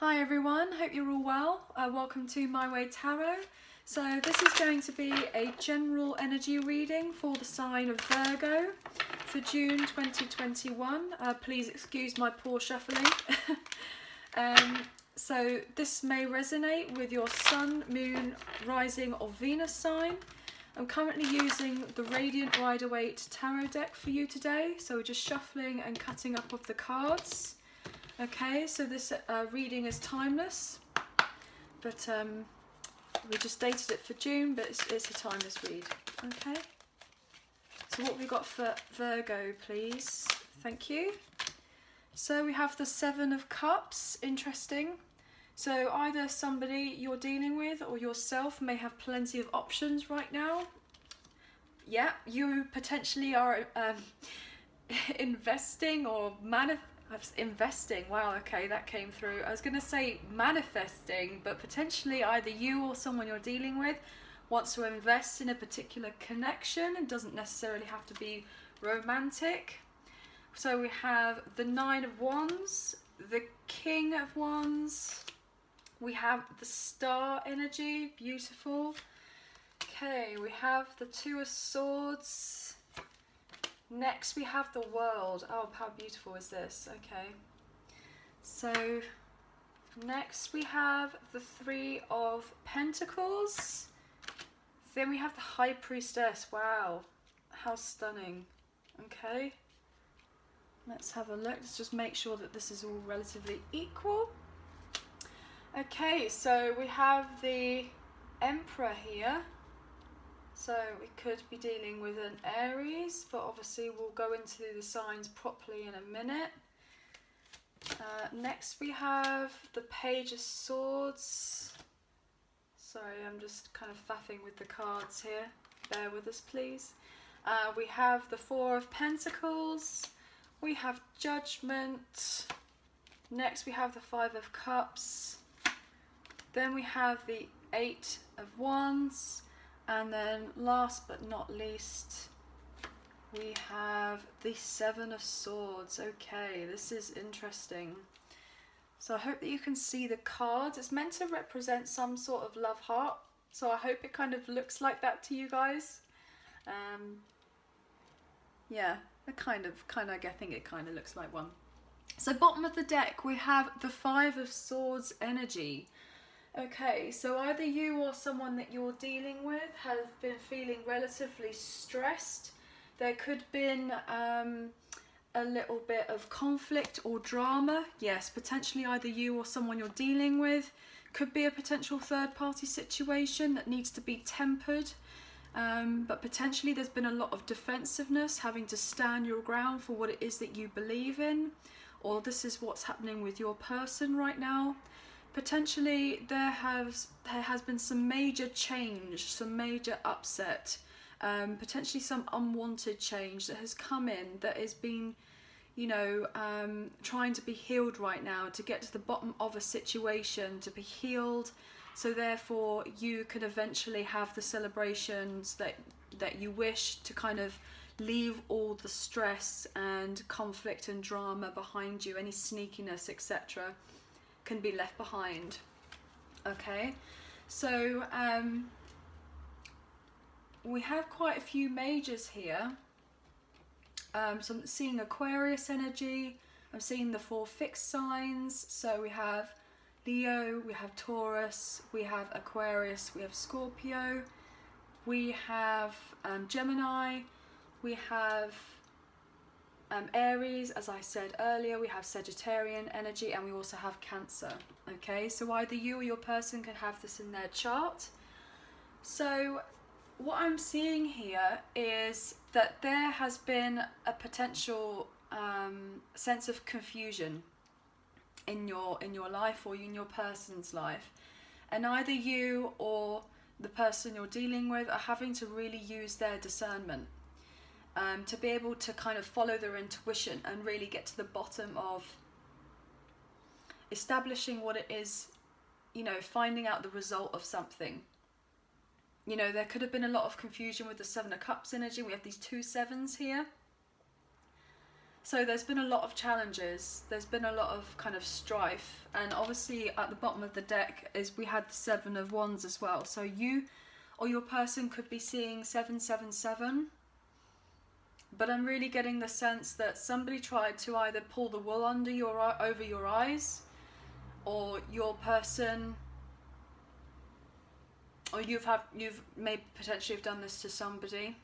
Hi everyone, hope you're all well. Welcome to My Way Tarot. So this is going to be a general energy reading for the sign of Virgo for June 2021. Please excuse my poor shuffling. So this may resonate with your Sun, Moon, Rising or Venus sign. I'm currently using the Radiant Rider-Waite tarot deck for you today. So we're just shuffling and cutting up of the cards. Okay, so this reading is timeless, but we just dated it for June, but it's a timeless read. Okay, so what we got for Virgo, please? Thank you. So we have the Seven of Cups. Interesting. So either somebody you're dealing with or yourself may have plenty of options right now. Yeah, you potentially are investing or investing. Wow, okay, that came through. I was going to say manifesting, but potentially either you or someone you're dealing with wants to invest in a particular connection. It doesn't necessarily have to be romantic. So we have the Nine of Wands, the King of Wands, we have the Star energy, beautiful. Okay, we have the Two of Swords. Next we have the World. Oh, how beautiful is this? Okay. So next we have the Three of Pentacles. Then we have the High Priestess. Wow, how stunning. Okay. Let's have a look. Let's just make sure that this is all relatively equal. Okay, so we have the Emperor here. So we could be dealing with an Aries, but obviously we'll go into the signs properly in a minute. Next we have the Page of Swords. Sorry, I'm just kind of faffing with the cards here. Bear with us, please. We have the Four of Pentacles. We have Judgment. Next we have the Five of Cups. Then we have the Eight of Wands. And then last but not least, we have the Seven of Swords. Okay, this is interesting. So I hope that you can see the cards. It's meant to represent some sort of love heart. So I hope it kind of looks like that to you guys. Yeah, I think it kind of looks like one. So bottom of the deck, we have the Five of Swords energy. Okay, so either you or someone that you're dealing with has been feeling relatively stressed. There could have been a little bit of conflict or drama. Yes, potentially either you or someone you're dealing with. Could be a potential third-party situation that needs to be tempered. But potentially there's been a lot of defensiveness, having to stand your ground for what it is that you believe in. Or this is what's happening with your person right now. Potentially there has been some major change, some major upset, potentially some unwanted change that has come in that has been, you know, trying to be healed right now, to get to the bottom of a situation, to be healed, so therefore you can eventually have the celebrations that you wish, to kind of leave all the stress and conflict and drama behind you, any sneakiness, etc. can be left behind. Okay, so we have quite a few majors here. So I'm seeing Aquarius energy, I'm seeing the four fixed signs. So we have Leo, we have Taurus, we have Aquarius, we have Scorpio, we have Gemini, we have Aries, as I said earlier, we have Sagittarian energy, and we also have Cancer. Okay, so either you or your person can have this in their chart. So what I'm seeing here is that there has been a potential sense of confusion in your life or in your person's life, and either you or the person you're dealing with are having to really use their discernment. To be able to kind of follow their intuition and really get to the bottom of establishing what it is, you know, finding out the result of something. You know, there could have been a lot of confusion with the Seven of Cups energy. We have these two sevens here. So there's been a lot of challenges, there's been a lot of kind of strife, and obviously at the bottom of the deck is we had the Seven of Wands as well. So you or your person could be seeing 777, but I'm really getting the sense that somebody tried to either pull the wool over your eyes, or your person, or you've maybe potentially have done this to somebody,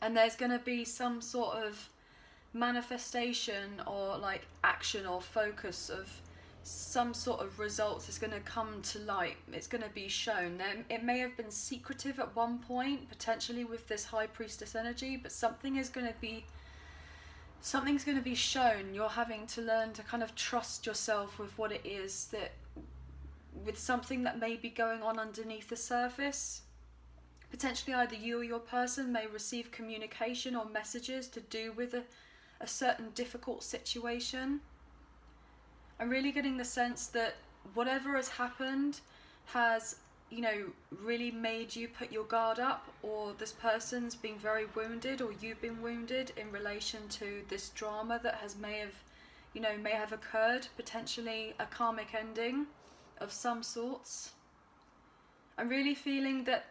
and there's going to be some sort of manifestation or like action or focus of some sort of results is going to come to light. It's going to be shown. It may have been secretive at one point, potentially with this High Priestess energy, but something's going to be shown. You're having to learn to kind of trust yourself with what it is, that with something that may be going on underneath the surface. Potentially either you or your person may receive communication or messages to do with a certain difficult situation. I'm really getting the sense that whatever has happened has, you know, really made you put your guard up, or this person's been very wounded, or you've been wounded in relation to this drama that may have occurred, potentially a karmic ending of some sorts. I'm really feeling that,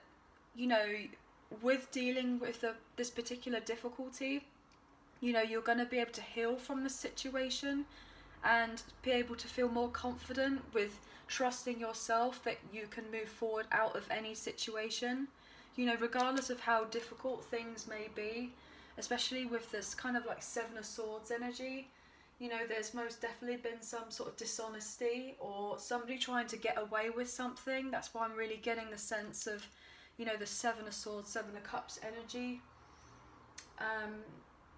you know, with dealing with this particular difficulty, you know, you're going to be able to heal from the situation and be able to feel more confident with trusting yourself that you can move forward out of any situation, you know, regardless of how difficult things may be, especially with this kind of like Seven of Swords energy. You know, there's most definitely been some sort of dishonesty or somebody trying to get away with something. That's why I'm really getting the sense of, you know, the Seven of Swords, Seven of Cups energy.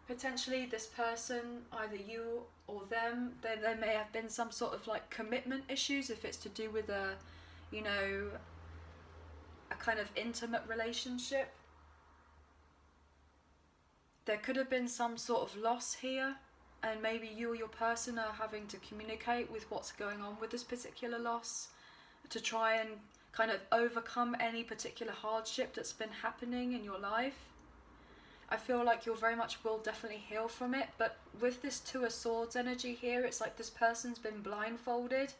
Potentially this person, either you or them, there may have been some sort of like commitment issues if it's to do with a, you know, a kind of intimate relationship. There could have been some sort of loss here, and maybe you or your person are having to communicate with what's going on with this particular loss to try and kind of overcome any particular hardship that's been happening in your life. I feel like you'll very much will definitely heal from it, but with this Two of Swords energy here, it's like this person's been blindfolded.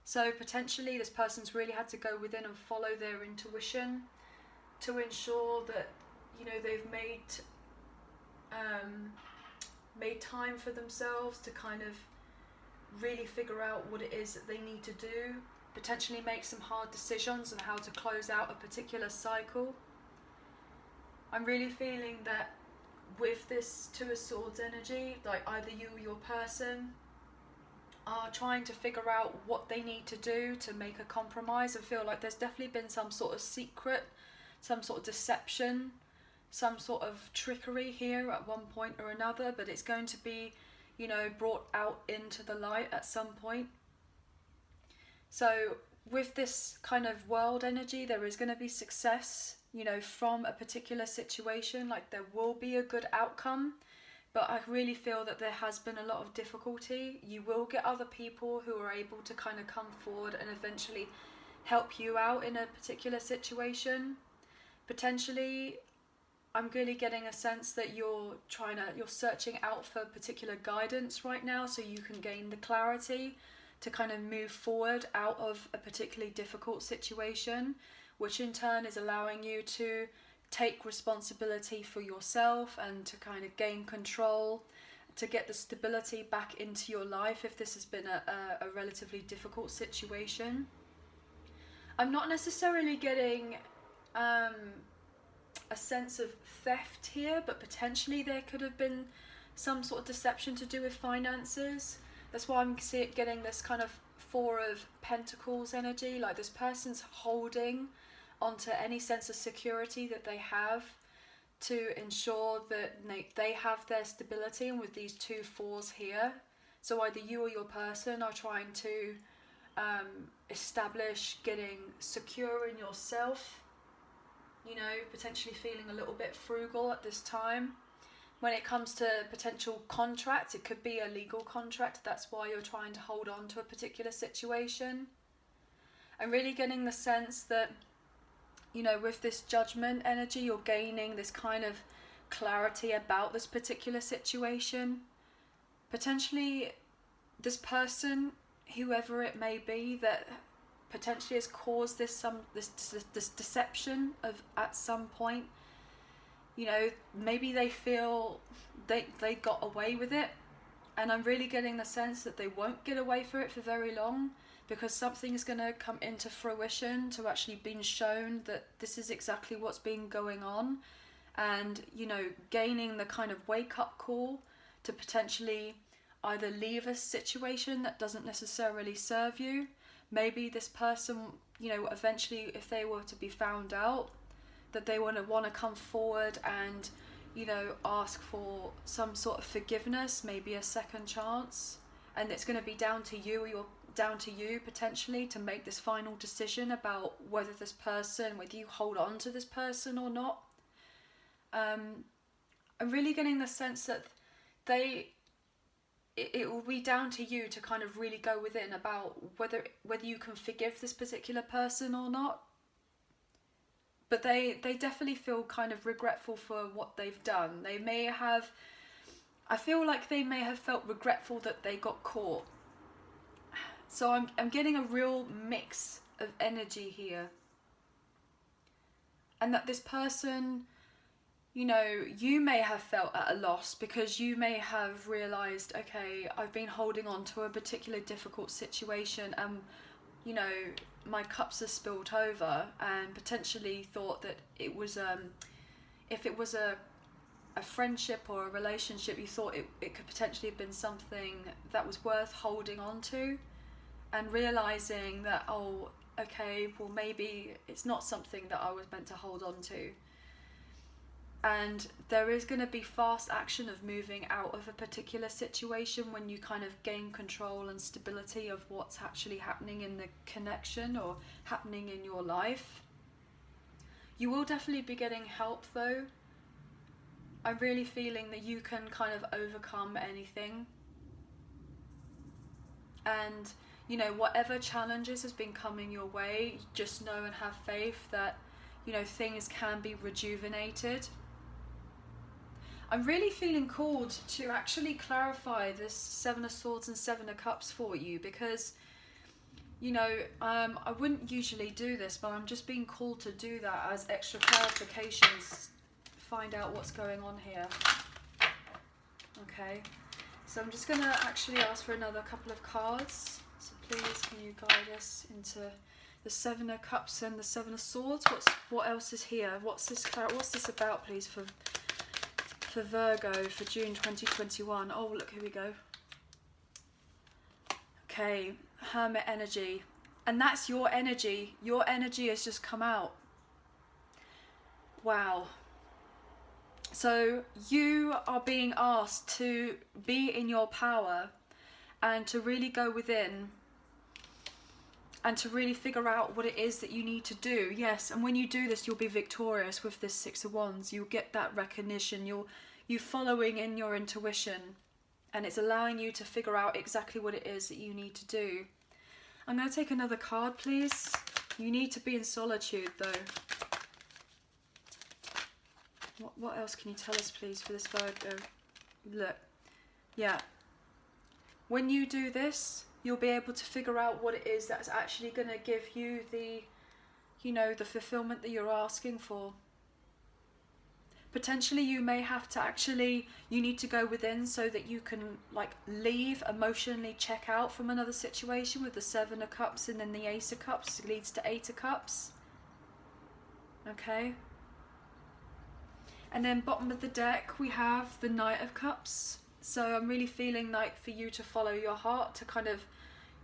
So potentially this person's really had to go within and follow their intuition to ensure that, you know, they've made time for themselves to kind of really figure out what it is that they need to do, potentially make some hard decisions on how to close out a particular cycle. I'm really feeling that with this Two of Swords energy, like either you or your person are trying to figure out what they need to do to make a compromise. I feel like there's definitely been some sort of secret, some sort of deception, some sort of trickery here at one point or another, but it's going to be, you know, brought out into the light at some point. So with this kind of world energy, there is going to be success, you know, from a particular situation. Like there will be a good outcome, but I really feel that there has been a lot of difficulty. You will get other people who are able to kind of come forward and eventually help you out in a particular situation. Potentially, I'm really getting a sense that you're searching out for particular guidance right now so you can gain the clarity to kind of move forward out of a particularly difficult situation, which in turn is allowing you to take responsibility for yourself and to kind of gain control, to get the stability back into your life if this has been a relatively difficult situation. I'm not necessarily getting a sense of theft here, but potentially there could have been some sort of deception to do with finances. That's why I'm getting this kind of Four of Pentacles energy, like this person's holding onto any sense of security that they have to ensure that they have their stability. And with these two fours here, so either you or your person are trying to establish getting secure in yourself, you know, potentially feeling a little bit frugal at this time. When it comes to potential contracts, it could be a legal contract. That's why you're trying to hold on to a particular situation. I'm really getting the sense that, you know, with this Judgment energy, you're gaining this kind of clarity about this particular situation. Potentially this person, whoever it may be, that potentially has caused this deception of at some point, you know, maybe they feel they got away with it, and I'm really getting the sense that they won't get away for it for very long, because something is going to come into fruition to actually being shown that this is exactly what's been going on, and, you know, gaining the kind of wake-up call to potentially either leave a situation that doesn't necessarily serve you. Maybe this person, you know, eventually, if they were to be found out, that they want to come forward and, you know, ask for some sort of forgiveness, maybe a second chance, and it's going to be down to you potentially to make this final decision about whether you hold on to this person or not. I'm really getting the sense that it will be down to you to kind of really go within about whether you can forgive this particular person or not. But they definitely feel kind of regretful for what they've done. I feel like they may have felt regretful that they got caught. So I'm getting a real mix of energy here. And that this person, you know, you may have felt at a loss because you may have realised, okay, I've been holding on to a particular difficult situation, and, you know, my cups are spilt over, and potentially thought that it was, if it was a friendship or a relationship, you thought it could potentially have been something that was worth holding on to, and realising that, oh, okay, well, maybe it's not something that I was meant to hold on to. And there is going to be fast action of moving out of a particular situation when you kind of gain control and stability of what's actually happening in the connection or happening in your life. You will definitely be getting help though. I'm really feeling that you can kind of overcome anything. And, you know, whatever challenges has been coming your way, just know and have faith that, you know, things can be rejuvenated. I'm really feeling called to actually clarify this Seven of Swords and Seven of Cups for you, because, you know, I wouldn't usually do this, but I'm just being called to do that as extra clarifications, find out what's going on here. Okay, so I'm just going to actually ask for another couple of cards. So please, can you guide us into the Seven of Cups and the Seven of Swords? What else is here? What's this about, please, for Virgo for June 2021. Oh, look, here we go. Okay, Hermit energy. And that's your energy. Your energy has just come out. Wow. So you are being asked to be in your power and to really go within and to really figure out what it is that you need to do. Yes, and when you do this, you'll be victorious with this Six of Wands. You'll get that recognition. You're following in your intuition, and it's allowing you to figure out exactly what it is that you need to do. I'm going to take another card, please. You need to be in solitude, though. What else can you tell us, please, for this Virgo? Look, yeah. When you do this, you'll be able to figure out what it is that's actually going to give you the, you know, the fulfillment that you're asking for. Potentially you may have to you need to go within so that you can, like, leave, emotionally check out from another situation with the Seven of Cups and then the Ace of Cups leads to Eight of Cups. Okay. And then bottom of the deck we have the Knight of Cups. So I'm really feeling like for you to follow your heart, to kind of,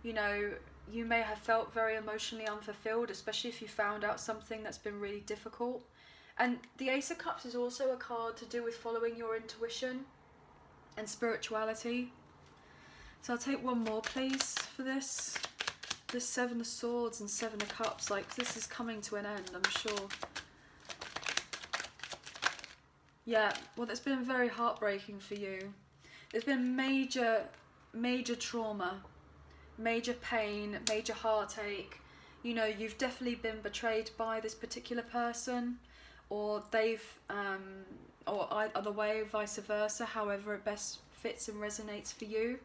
you know, you may have felt very emotionally unfulfilled, especially if you found out something that's been really difficult. And the Ace of Cups is also a card to do with following your intuition and spirituality. So I'll take one more, please, for this. This Seven of Swords and Seven of Cups, like, this is coming to an end, I'm sure. Yeah, well, that's been very heartbreaking for you. There's been major trauma, major pain, major heartache. You know, you've definitely been betrayed by this particular person, or they've or other way, vice versa, however it best fits and resonates for you.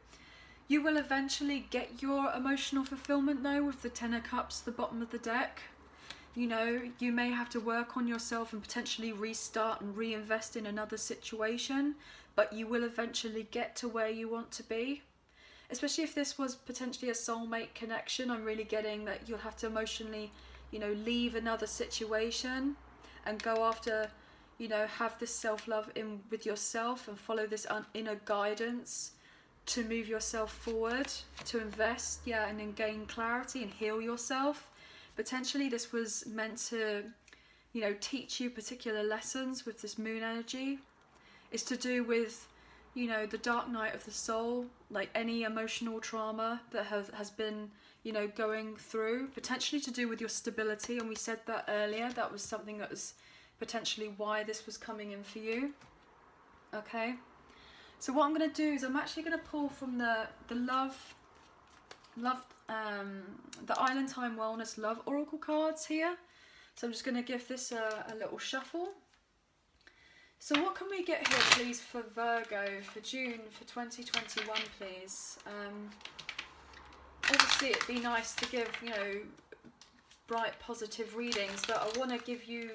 You will eventually get your emotional fulfillment though with the Ten of Cups, the bottom of the deck. You know, you may have to work on yourself and potentially restart and reinvest in another situation, but you will eventually get to where you want to be. Especially if this was potentially a soulmate connection, I'm really getting that you'll have to emotionally, you know, leave another situation and go after, you know, have this self-love in with yourself and follow this inner guidance to move yourself forward, to invest, yeah, and then gain clarity and heal yourself. Potentially this was meant to, you know, teach you particular lessons with this moon energy. It's to do with, you know, the dark night of the soul, like any emotional trauma that has been, you know, going through, potentially to do with your stability. And we said that earlier, that was something that was potentially why this was coming in for you. Okay, so what I'm going to do is I'm actually going to pull from the Island Time Wellness Love Oracle cards here. So I'm just going to give this a little shuffle. So what can we get here, please, for Virgo for June for 2021, please? Obviously, it'd be nice to give, you know, bright, positive readings, but I want to give you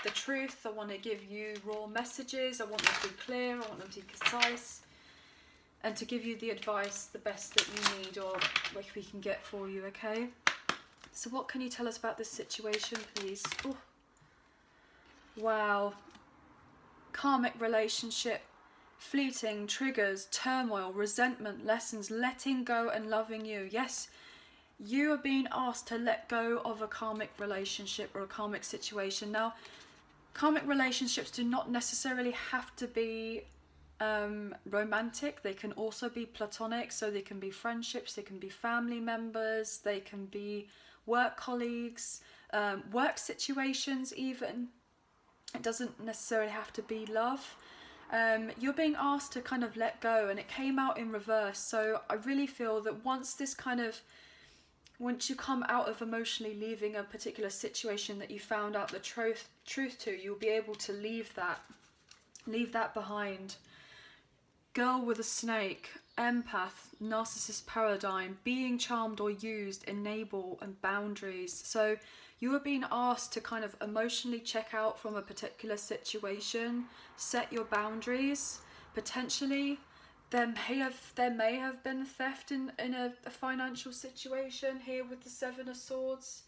the truth. I want to give you raw messages. I want them to be clear. I want them to be concise, and to give you the advice, the best that you need or what we can get for you. Okay. So what can you tell us about this situation, please? Ooh. Wow. Karmic relationship, fleeting, triggers, turmoil, resentment, lessons, letting go and loving you. Yes, you are being asked to let go of a karmic relationship or a karmic situation. Now, karmic relationships do not necessarily have to be romantic. They can also be platonic, so they can be friendships, they can be family members, they can be work colleagues, work situations even. It doesn't necessarily have to be love. You're being asked to kind of let go, and it came out in reverse. So I really feel that once you come out of emotionally leaving a particular situation that you found out the truth to, you'll be able to leave that behind. Girl with a snake, empath, narcissist paradigm, being charmed or used, enable, and boundaries. So you are being asked to kind of emotionally check out from a particular situation, set your boundaries. Potentially, there may have been theft in a financial situation here with the Seven of Swords.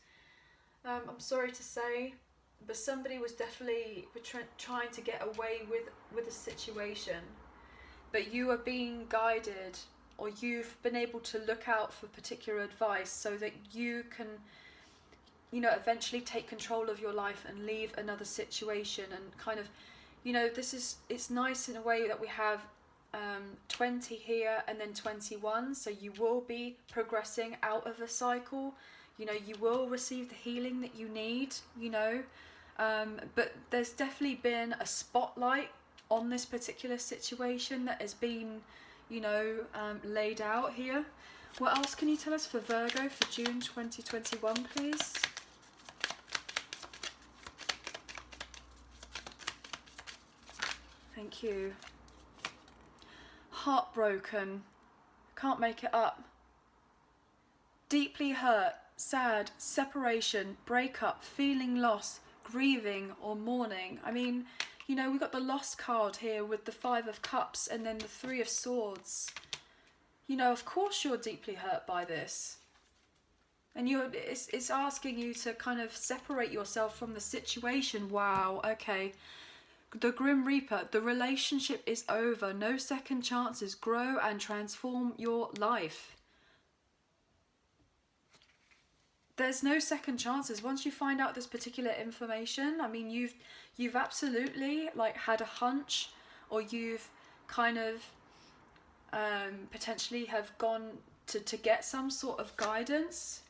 I'm sorry to say, but somebody was definitely trying to get away with a situation. But you are being guided, or you've been able to look out for particular advice so that you can, you know, eventually take control of your life and leave another situation. And kind of, you know, it's nice in a way that we have 20 here and then 21, so you will be progressing out of a cycle. You know, you will receive the healing that you need, you know, but there's definitely been a spotlight on this particular situation that has been, you know, laid out here. What else can you tell us for Virgo for June 2021, please? Thank you. Heartbroken, can't make it up. Deeply hurt, sad, separation, breakup, feeling lost, grieving or mourning. I mean, you know, we've got the lost card here with the Five of Cups and then the Three of Swords. You know, of course you're deeply hurt by this. And it's asking you to kind of separate yourself from the situation. Wow, okay. The Grim Reaper, the relationship is over. No second chances. Grow and transform your life. There's no second chances. Once you find out this particular information, I mean, you've absolutely like had a hunch, or you've kind of potentially have gone to get some sort of guidance.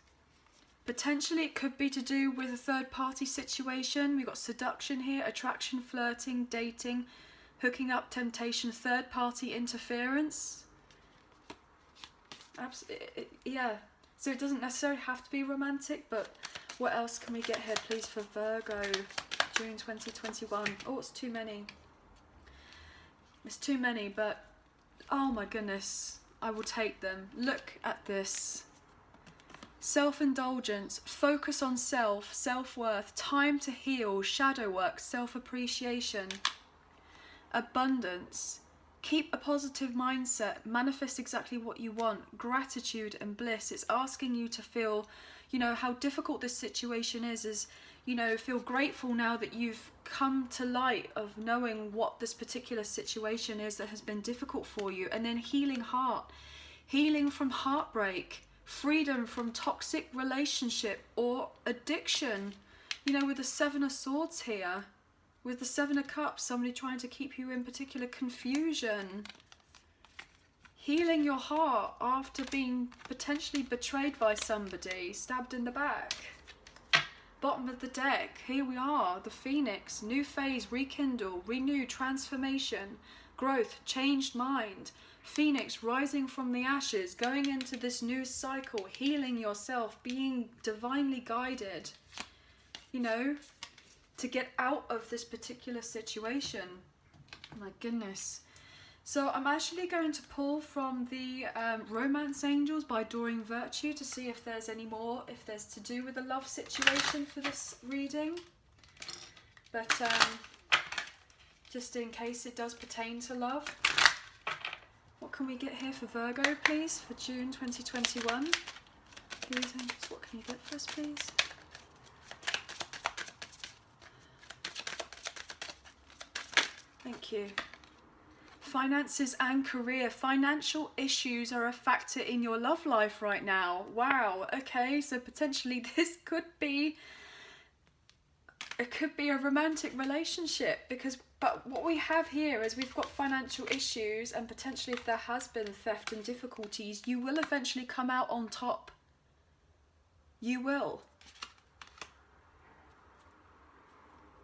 Potentially it could be to do with a third party situation. We've got seduction here, attraction, flirting, dating, hooking up, temptation, third party interference. Yeah. So it doesn't necessarily have to be romantic, but what else can we get here, please, for Virgo, June 2021. Oh, it's too many. It's too many, but oh my goodness, I will take them. Look at this. Self-indulgence, focus on self, self-worth, time to heal, shadow work, self-appreciation, abundance, keep a positive mindset, manifest exactly what you want, gratitude and bliss. It's asking you to feel, you know, how difficult this situation is, you know, feel grateful now that you've come to light of knowing what this particular situation is that has been difficult for you. And then healing heart, healing from heartbreak, freedom from toxic relationship or addiction. You know, with the Seven of Swords here, with the Seven of Cups, somebody trying to keep you in particular confusion. Healing your heart after being potentially betrayed by somebody, stabbed in the back. Bottom of the deck, here we are, the Phoenix, new phase, rekindle, renew, transformation, growth, changed mind. Phoenix rising from the ashes, going into this new cycle, healing yourself, being divinely guided, you know, to get out of this particular situation. My goodness. So I'm actually going to pull from the Romance Angels by Doreen Virtue to see if there's any more, if there's to do with a love situation for this reading. But just in case it does pertain to love. What can we get here for Virgo, please, for June 2021? What can you get for us, please? Thank you. Finances and career. Financial issues are a factor in your love life right now. Wow. Okay, so potentially this could be a romantic relationship, but what we have here is we've got financial issues, and potentially if there has been theft and difficulties, you will eventually come out on top. You will.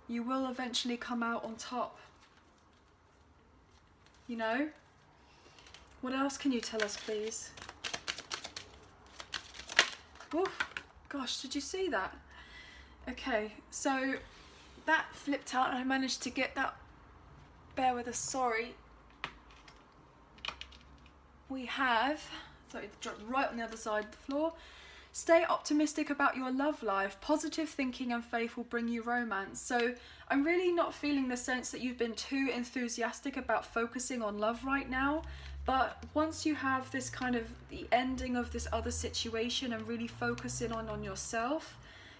You will eventually come out on top. You know? What else can you tell us, please? Oh, gosh, did you see that? Okay, so that flipped out and I managed to get that. Bear with us, sorry. We have, sorry, it dropped right on the other side of the floor. Stay optimistic about your love life. Positive thinking and faith will bring you romance. So I'm really not feeling the sense that you've been too enthusiastic about focusing on love right now. But once you have this kind of the ending of this other situation and really focusing on yourself,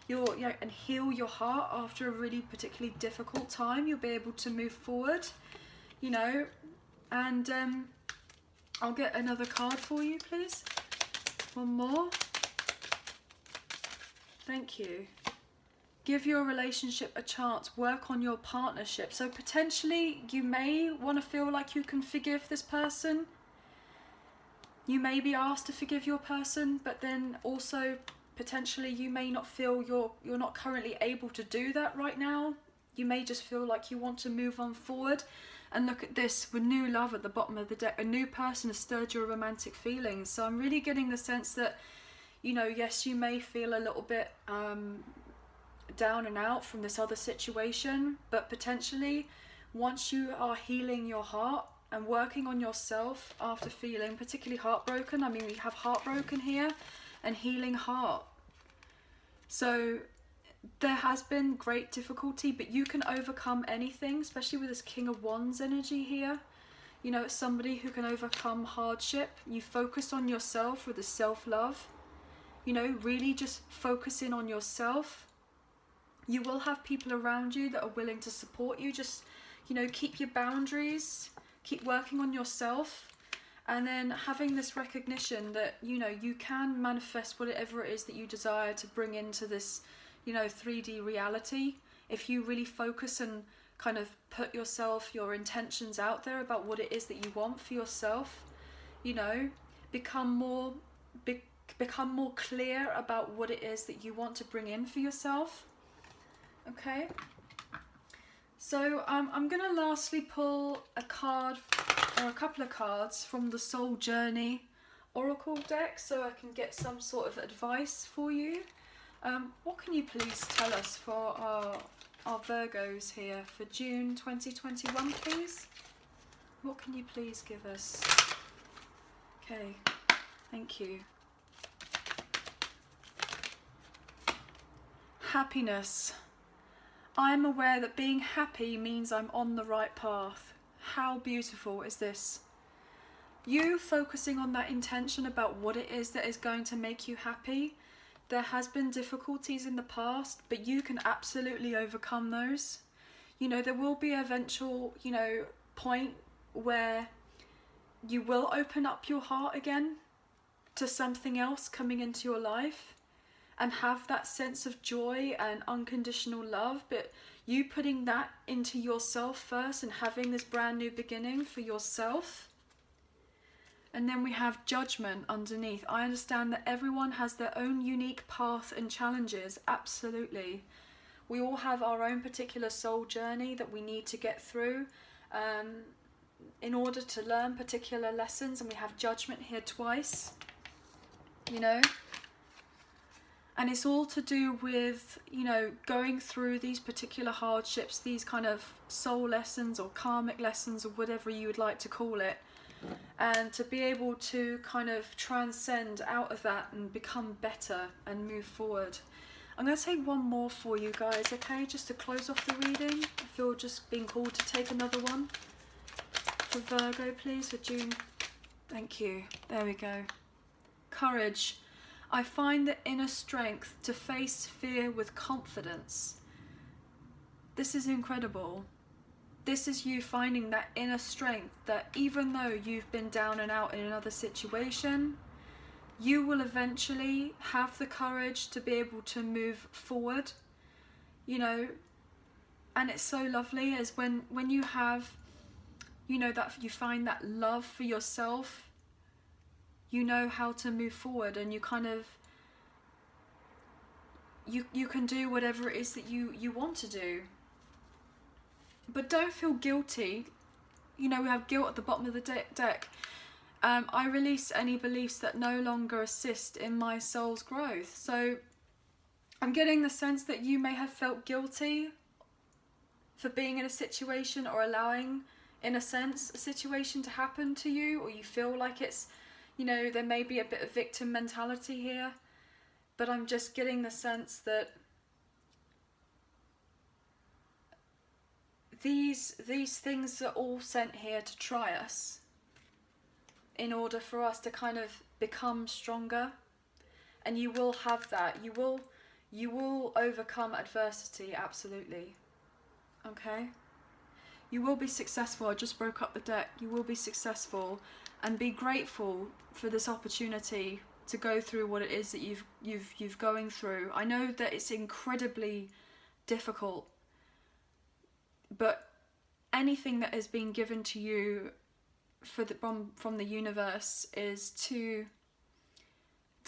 and heal your heart after a really particularly difficult time, you'll be able to move forward, you know. And I'll get another card for you, please. One more. Thank you. Give your relationship a chance. Work on your partnership. So potentially you may want to feel like you can forgive this person. You may be asked to forgive your person, but then also potentially you may not feel you're not currently able to do that right now. You may just feel like you want to move on forward. And look at this, with new love at the bottom of the deck. A new person has stirred your romantic feelings. So I'm really getting the sense that, you know, yes, you may feel a little bit down and out from this other situation, but potentially once you are healing your heart and working on yourself after feeling particularly heartbroken, I mean, we have heartbroken here and healing heart. So there has been great difficulty, but you can overcome anything, especially with this King of Wands energy here. You know, it's somebody who can overcome hardship. You focus on yourself with the self-love. You know, really just focusing on yourself. You will have people around you that are willing to support you. Just, you know, keep your boundaries, keep working on yourself, and then having this recognition that, you know, you can manifest whatever it is that you desire to bring into this, you know, 3D reality. If you really focus and kind of put your intentions out there about what it is that you want for yourself, you know, become more clear about what it is that you want to bring in for yourself. Okay, so I'm gonna lastly pull a card or a couple of cards from the Soul Journey Oracle deck so I can get some sort of advice for you. What can you please tell us for our our Virgos here for June 2021, please? What can you please give us? Okay, thank you. Happiness. I am aware that being happy means I'm on the right path. How beautiful is this? You focusing on that intention about what it is that is going to make you happy. There has been difficulties in the past, but you can absolutely overcome those. You know, there will be an eventual, you know, point where you will open up your heart again to something else coming into your life and have that sense of joy and unconditional love, but you putting that into yourself first and having this brand new beginning for yourself. And then we have judgment underneath. I understand that everyone has their own unique path and challenges, absolutely. We all have our own particular soul journey that we need to get through in order to learn particular lessons, and we have judgment here twice, you know. And it's all to do with, you know, going through these particular hardships, these kind of soul lessons or karmic lessons or whatever you would like to call it. And to be able to kind of transcend out of that and become better and move forward. I'm going to take one more for you guys, okay? Just to close off the reading. I feel just being called to take another one. For Virgo, please, for June. Thank you. There we go. Courage. I find the inner strength to face fear with confidence. This is incredible. This is you finding that inner strength that even though you've been down and out in another situation, you will eventually have the courage to be able to move forward, you know. And it's so lovely as when you have, you know, that you find that love for yourself, you know how to move forward, and you kind of, you can do whatever it is that you want to do. But don't feel guilty. You know, we have guilt at the bottom of the deck. I release any beliefs that no longer assist in my soul's growth. So I'm getting the sense that you may have felt guilty for being in a situation or allowing, in a sense, a situation to happen to you, or you feel like it's, you know, there may be a bit of victim mentality here. But I'm just getting the sense that these things are all sent here to try us in order for us to kind of become stronger. And you will have that. You will overcome adversity, absolutely. Okay? You will be successful. I just broke up the deck. You will be successful, and be grateful for this opportunity to go through what it is that you've going through. I know that it's incredibly difficult, but anything that has been given to you from the universe is to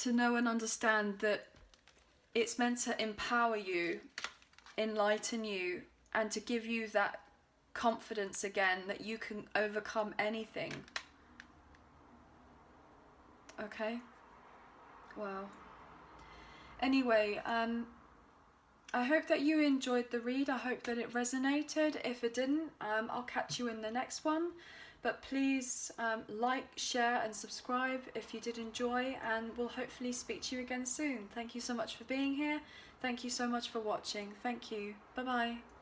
know and understand that it's meant to empower you, enlighten you, and to give you that confidence again that you can overcome anything. Okay? Wow. Anyway, I hope that you enjoyed the read. I hope that it resonated. If it didn't, I'll catch you in the next one. But please like, share and subscribe if you did enjoy, and we'll hopefully speak to you again soon. Thank you so much for being here. Thank you so much for watching. Thank you. Bye-bye.